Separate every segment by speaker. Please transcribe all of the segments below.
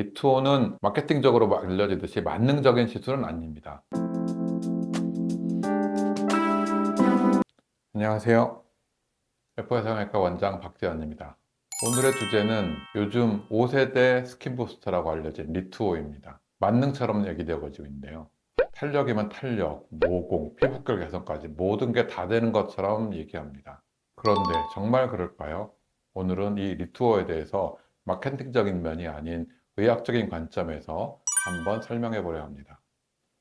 Speaker 1: 리투오는 마케팅적으로 알려지듯이 만능적인 시술은 아닙니다. 안녕하세요. F성형외과 원장 박지현입니다. 오늘의 주제는 요즘 5세대 스킨부스터라고 알려진 리투오입니다. 만능처럼 얘기되어지고 있는데요. 탄력이면 탄력, 모공, 피부결 개선까지 모든 게 다 되는 것처럼 얘기합니다. 그런데 정말 그럴까요? 오늘은 이 리투오에 대해서 마케팅적인 면이 아닌 의학적인 관점에서 한번 설명해 보려 합니다.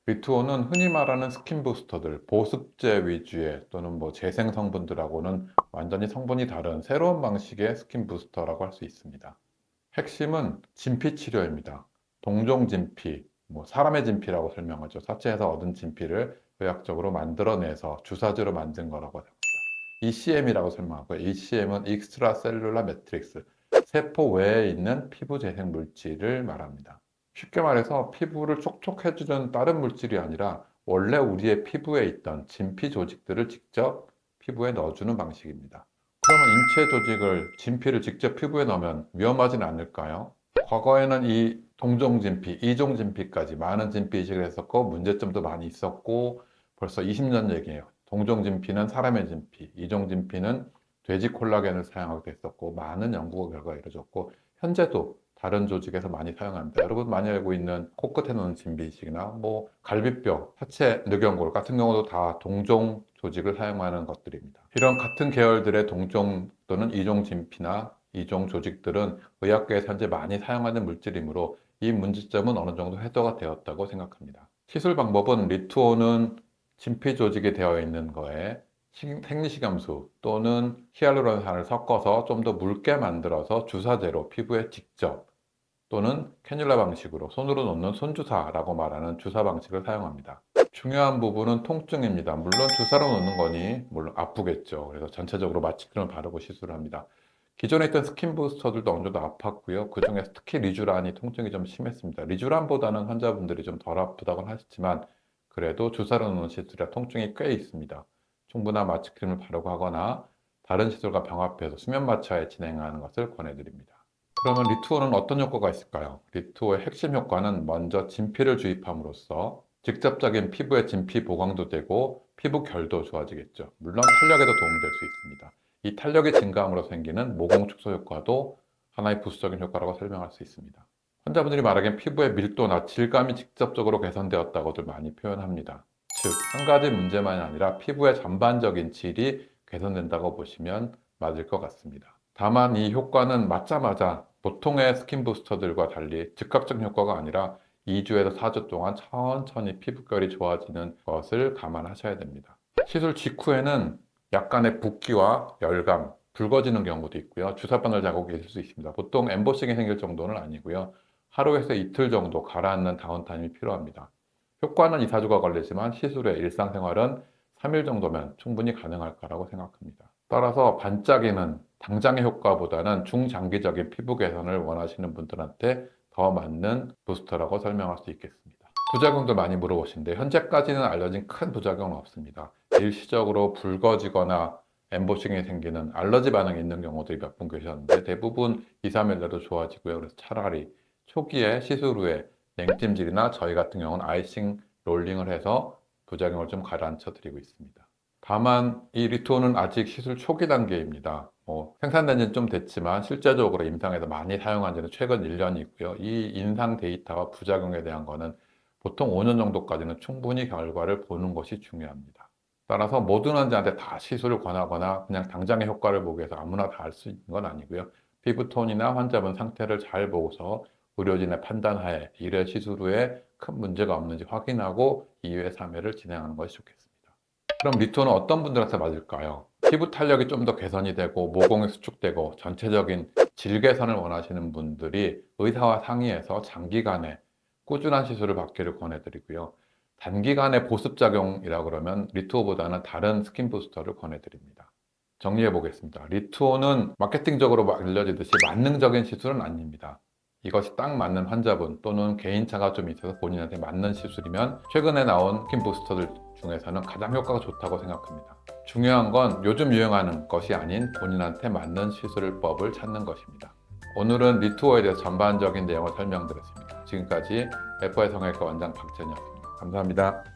Speaker 1: 리투오는 흔히 말하는 스킨 부스터들, 보습제 위주의 또는 재생 성분들하고는 완전히 성분이 다른 새로운 방식의 스킨 부스터라고 할 수 있습니다. 핵심은 진피 치료입니다. 동종 진피, 사람의 진피라고 설명하죠. 사체에서 얻은 진피를 의학적으로 만들어내서 주사제로 만든 거라고 합니다. ECM이라고 설명하고요. ECM은 익스트라 셀룰라 매트릭스, 세포 외에 있는 피부 재생 물질을 말합니다. 쉽게 말해서 피부를 촉촉해주는 다른 물질이 아니라 원래 우리의 피부에 있던 진피 조직들을 직접 피부에 넣어주는 방식입니다. 그러면 인체 조직을, 진피를 직접 피부에 넣으면 위험하진 않을까요? 과거에는 이 동종 진피, 이종 진피까지 많은 진피 이식을 했었고 문제점도 많이 있었고 벌써 20년 얘기예요. 동종 진피는 사람의 진피, 이종 진피는 돼지 콜라겐을 사용하게 됐었고 많은 연구 결과가 이루어졌고 현재도 다른 조직에서 많이 사용합니다. 여러분 많이 알고 있는 코끝에 놓는 진피 이식이나 갈비뼈, 하체 늑연골 같은 경우도 다 동종 조직을 사용하는 것들입니다. 이런 같은 계열들의 동종 또는 이종 진피나 이종 조직들은 의학계에서 현재 많이 사용하는 물질이므로 이 문제점은 어느 정도 해소가 되었다고 생각합니다. 시술 방법은 리투오는 진피 조직이 되어 있는 거에 생리식염수 또는 히알루론산을 섞어서 좀 더 묽게 만들어서 주사제로 피부에 직접 또는 캐뉼라 방식으로 손으로 놓는 손주사라고 말하는 주사 방식을 사용합니다. 중요한 부분은 통증입니다. 물론 주사로 놓는 거니 물론 아프겠죠. 그래서 전체적으로 마취크림을 바르고 시술을 합니다. 기존에 있던 스킨 부스터들도 어느 정도 아팠고요. 그 중에서 특히 리쥬란이 통증이 좀 심했습니다. 리쥬란보다는 환자분들이 좀 덜 아프다고는 하시지만 그래도 주사로 놓는 시술이라 통증이 꽤 있습니다. 충분한 마취크림을 바르고 하거나 다른 시술과 병합해서 수면 마취하에 진행하는 것을 권해드립니다. 그러면 리투오는 어떤 효과가 있을까요? 리투오의 핵심 효과는 먼저 진피를 주입함으로써 직접적인 피부의 진피 보강도 되고 피부 결도 좋아지겠죠. 물론 탄력에도 도움이 될 수 있습니다. 이 탄력이 증가함으로 생기는 모공 축소 효과도 하나의 부수적인 효과라고 설명할 수 있습니다. 환자분들이 말하기엔 피부의 밀도나 질감이 직접적으로 개선되었다고들 많이 표현합니다. 즉, 한 가지 문제만이 아니라 피부의 전반적인 질이 개선된다고 보시면 맞을 것 같습니다. 다만 이 효과는 맞자마자 보통의 스킨 부스터들과 달리 즉각적 효과가 아니라 2주에서 4주 동안 천천히 피부결이 좋아지는 것을 감안하셔야 됩니다. 시술 직후에는 약간의 붓기와 열감, 붉어지는 경우도 있고요. 주사바늘 자국이 있을 수 있습니다. 보통 엠보싱이 생길 정도는 아니고요. 하루에서 이틀 정도 가라앉는 다운타임이 필요합니다. 효과는 2, 4주가 걸리지만 시술의 일상생활은 3일 정도면 충분히 가능할 거라고 생각합니다. 따라서 반짝이는 당장의 효과보다는 중장기적인 피부 개선을 원하시는 분들한테 더 맞는 부스터라고 설명할 수 있겠습니다. 부작용도 많이 물어보시는데 현재까지는 알려진 큰 부작용은 없습니다. 일시적으로 붉어지거나 엠보싱이 생기는 알러지 반응이 있는 경우들이 몇 분 계셨는데 대부분 2, 3일 내로 좋아지고요. 그래서 차라리 초기에 시술 후에 냉찜질이나 저희 같은 경우는 아이싱 롤링을 해서 부작용을 좀 가라앉혀 드리고 있습니다. 다만 이 리투오는 아직 시술 초기 단계입니다. 생산된 지는 좀 됐지만 실제적으로 임상에서 많이 사용한 지는 최근 1년이고요. 이 임상 데이터와 부작용에 대한 거는 보통 5년 정도까지는 충분히 결과를 보는 것이 중요합니다. 따라서 모든 환자한테 다 시술을 권하거나 그냥 당장의 효과를 보기 위해서 아무나 다 할 수 있는 건 아니고요. 피부톤이나 환자분 상태를 잘 보고서 의료진의 판단하에 1회 시술 후에 큰 문제가 없는지 확인하고 2회, 3회를 진행하는 것이 좋겠습니다. 그럼 리투오는 어떤 분들한테 맞을까요? 피부 탄력이 좀 더 개선이 되고 모공이 수축되고 전체적인 질 개선을 원하시는 분들이 의사와 상의해서 장기간에 꾸준한 시술을 받기를 권해드리고요. 단기간에 보습작용이라고 그러면 리투오보다는 다른 스킨 부스터를 권해드립니다. 정리해 보겠습니다. 리투오는 마케팅적으로 알려지듯이 만능적인 시술은 아닙니다. 이것이 딱 맞는 환자분 또는 개인차가 좀 있어서 본인한테 맞는 시술이면 최근에 나온 스킨 부스터들 중에서는 가장 효과가 좋다고 생각합니다. 중요한 건 요즘 유행하는 것이 아닌 본인한테 맞는 시술법을 찾는 것입니다. 오늘은 리투어에 대해서 전반적인 내용을 설명드렸습니다. 지금까지 F의 성형외과 원장 박찬이었습니다. 감사합니다.